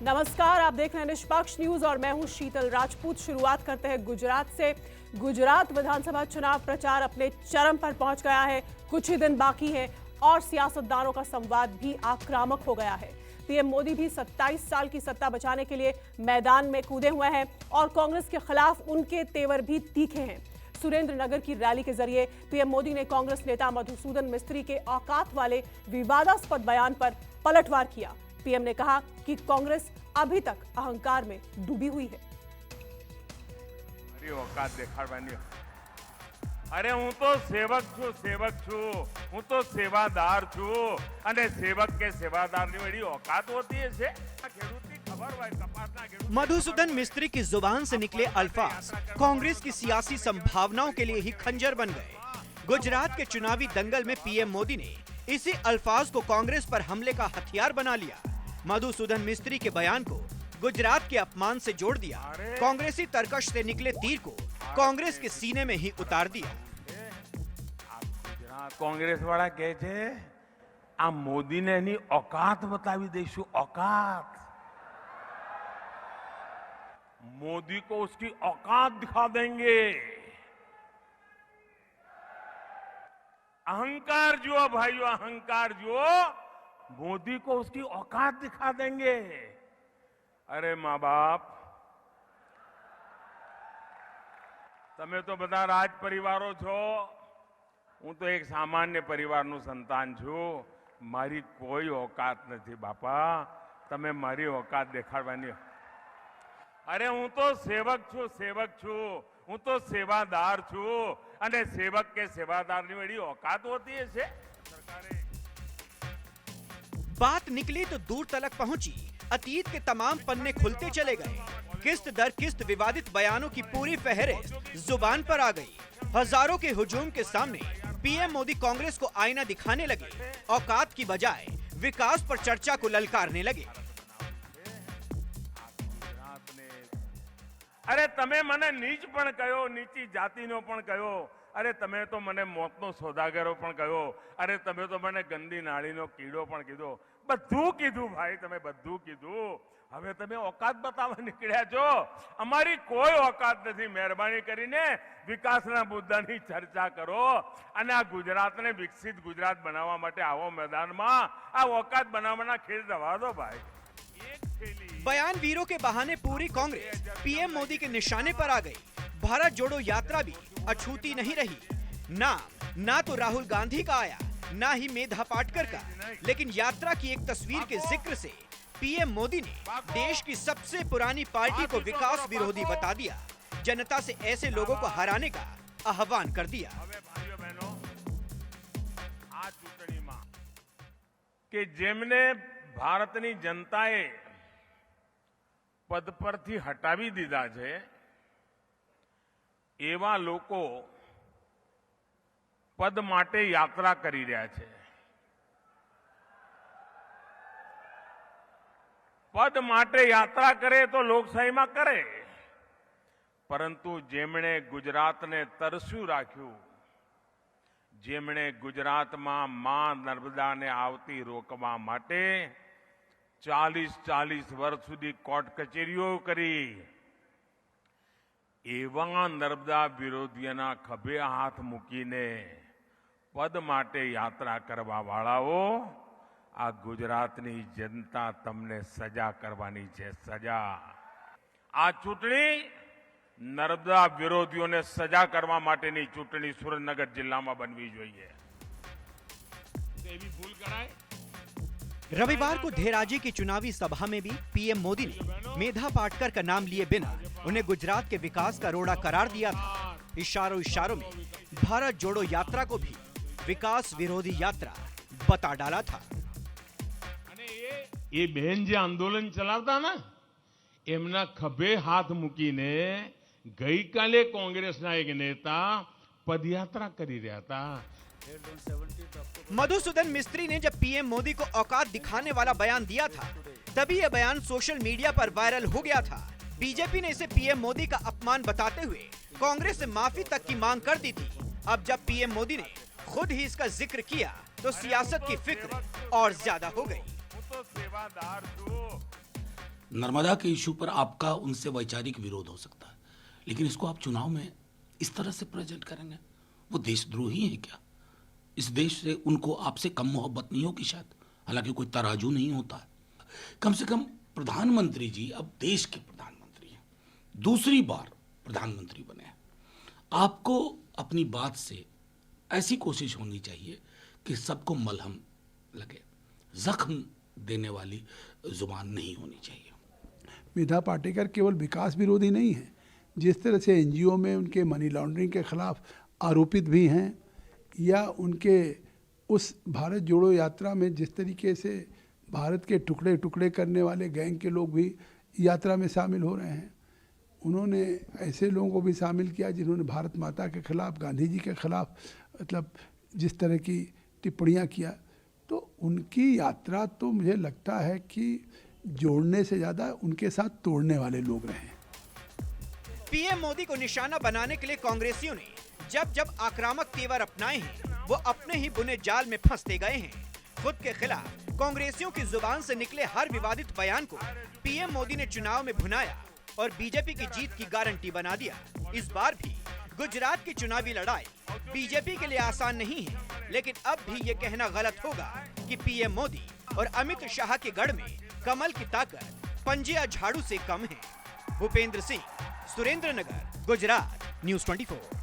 नमस्कार, आप देख रहे हैं निष्पक्ष न्यूज और मैं हूं शीतल राजपूत। शुरुआत करते हैं गुजरात से। गुजरात विधानसभा चुनाव प्रचार अपने चरम पर पहुंच गया है। कुछ ही दिन बाकी है और सियासतदानों का संवाद भी आक्रामक हो गया है। पीएम मोदी भी 27 साल की सत्ता बचाने के लिए मैदान में कूदे हुए हैं और कांग्रेस के खिलाफ उनके तेवर भी तीखे हैं। सुरेंद्रनगर की रैली के जरिए पीएम मोदी ने कांग्रेस नेता मधुसूदन मिस्त्री के औकात वाले विवादास्पद बयान पर पलटवार किया। पीएम ने कहा कि कांग्रेस अभी तक अहंकार में डूबी हुई है। औकात देखाड़વાની अरे हूँ तो सेवक छू हूँ तो सेवादार छू अने सेवक के सेवादार ની એડી औकात होती है छे ખેડૂતની ખબર હોય કપાસના ખેડૂત। मधुसूदन मिस्त्री की जुबान से निकले अल्फाज कांग्रेस की सियासी संभावनाओं के लिए ही खंजर बन गए। गुजरात के चुनावी दंगल में पीएम मोदी ने इसी अल्फाज को कांग्रेस पर हमले का हथियार बना लिया। मधुसूदन मिस्त्री के बयान को गुजरात के अपमान से जोड़ दिया। कांग्रेसी तरकश से निकले तीर को कांग्रेस के सीने में ही उतार दिया। कांग्रेस वाला कहे छे आ मोदी ने एनी औकात बतावी देशु। औकात मोदी को उसकी औकात दिखा देंगे। अहंकार जो भाइयों, अहंकार जो मोदी को उसकी औकात दिखा देंगे। अरे माँ बाप, તમે તો બધા રાજ પરિવારો છો, હું તો એક સામાન્ય પરિવારનું સંતાન છું। મારી કોઈ औकात નથી બાપા, તમે મારી औकात દેખાડવાની। અરે હું તો સેવક છું, હું તો સેવાદાર છું અને સેવક કે સેવાદારની એડી औकात होती है छे। बात निकली तो दूर तलक पहुंची। अतीत के तमाम पन्ने खुलते चले गए। किस्त दर किस्त विवादित बयानों की पूरी फहरिस्त जुबान पर आ गई। हजारों के हुजूम के सामने पीएम मोदी कांग्रेस को आईना दिखाने लगे। औकात की बजाय विकास पर चर्चा को ललकारने लगे। अरे तमे मने नीच पण कहो, नीची जातिनो पण कहो। अरे तमे तो मने मौतनो सौदागरो पण कहो। अरे तमे तो मने गंदी नाळीनो कीड़ो पण कीधो। बधुं कीधुं भाई, तमे बधुं कीधुं। હવે તમે औकात બતાવવા નીકળ્યા છો। અમારી કોઈ औकात નથી। મહેરબાની કરીને વિકાસના મુદ્દાની ચર્ચા કરો અને આ ગુજરાતને વિકસિત ગુજરાત બનાવવા માટે આવો મેદાનમાં। આ औकात બનાવવાના ખેલ રવા દો भाई। बयान वीरों के बहाने पूरी कांग्रेस पीएम मोदी के निशाने पर आ गई। भारत जोड़ो यात्रा भी अछूती नहीं रही। ना तो राहुल गांधी का आया, ना ही मेधा पाटकर का, लेकिन यात्रा की एक तस्वीर के जिक्र से पीएम मोदी ने देश की सबसे पुरानी पार्टी को विकास विरोधी बता दिया। जनता से ऐसे लोगों को हराने का आह्वान कर दिया। भाइयों बहनों, आ चूंटणीमां के जेमने भारतनी जनताए पद परथी हटावी दीधा छे एवा लोको पद माटे यात्रा करी रह्या छे। पद माटे यात्रा करे तो लोकशाही में करे, परंतु जेमणे गुजरात ने तरस्यु राख्यु, जेमणे गुजरात में मां नर्मदा ने आवती रोकवा माटे 40 वर्ष सुधी कोर्ट कचेरीओ करी, एवा नर्मदा विरोधीओना खभे हाथ मूकीने पद माटे यात्रा करवा वाळाओ आ गुजरातनी जनता तमने सजा करवानी छे। सजा आ चूंटणी नर्मदा विरोधीओने सजा करवा माटेनी चूंटणी सुरेन्द्रनगर जिल्लामां बनवी जोईए। एवी भूल कराय। रविवार को धेराजी की चुनावी सभा में भी पीएम मोदी ने मेधा पाटकर का नाम लिए बिना उन्हें गुजरात के विकास का रोड़ा करार दिया था। इशारों में भारत जोड़ो यात्रा को भी विकास विरोधी यात्रा बता डाला था। ये बहन जे आंदोलन चलावता ना एमना खभे हाथ मूकीने गई काले कांग्रेसना एक नेता पदयात्रा करी रहा था। मधुसूदन मिस्त्री ने जब पीएम मोदी को औकात दिखाने वाला बयान दिया था, तभी यह बयान सोशल मीडिया पर वायरल हो गया था। बीजेपी ने इसे पीएम मोदी का अपमान बताते हुए कांग्रेस से माफी तक की मांग कर दी थी। अब जब पीएम मोदी ने खुद ही इसका जिक्र किया तो सियासत की फिक्र और ज्यादा हो गई। नर्मदा के इशू पर आपका उनसे वैचारिक विरोध हो सकता है, लेकिन इसको आप चुनाव में इस तरह से प्रेजेंट करेंगे, वो देशद्रोही है क्या? इस देश से उनको आपसे कम मोहब्बत नहीं होगी शायद, हालांकि कोई तराजू नहीं होता है। कम से कम प्रधानमंत्री जी अब देश के प्रधानमंत्री हैं, दूसरी बार प्रधानमंत्री बने हैं। आपको अपनी बात से ऐसी कोशिश होनी चाहिए कि सबको मलहम लगे, जख्म देने वाली जुबान नहीं होनी चाहिए। मेधा पाटेकर केवल विकास विरोधी नहीं है, जिस तरह से एनजीओ में उनके मनी लॉन्ड्रिंग के खिलाफ आरोपित भी हैं, या उनके उस भारत जोड़ो यात्रा में जिस तरीके से भारत के टुकड़े टुकड़े करने वाले गैंग के लोग भी यात्रा में शामिल हो रहे हैं। उन्होंने ऐसे लोगों को भी शामिल किया जिन्होंने भारत माता के खिलाफ, गांधी जी के खिलाफ मतलब जिस तरह की टिप्पणियां किया। तो उनकी यात्रा तो मुझे लगता है कि जोड़ने से ज़्यादा उनके साथ तोड़ने वाले लोग रहे हैं। पीएम मोदी को निशाना बनाने के लिए कांग्रेसियों ने जब जब आक्रामक तेवर अपनाए हैं, वो अपने ही बुने जाल में फंसते गए हैं। खुद के खिलाफ कांग्रेसियों की जुबान से निकले हर विवादित बयान को पीएम मोदी ने चुनाव में भुनाया और बीजेपी की जीत की गारंटी बना दिया। इस बार भी गुजरात की चुनावी लड़ाई बीजेपी के लिए आसान नहीं है, लेकिन अब भी ये कहना गलत होगा कि पीएम मोदी और अमित शाह के गढ़ में कमल की ताकत पंजे या झाड़ू से कम है। भूपेंद्र सिंह, सुरेंद्र नगर, गुजरात, न्यूज़ 24।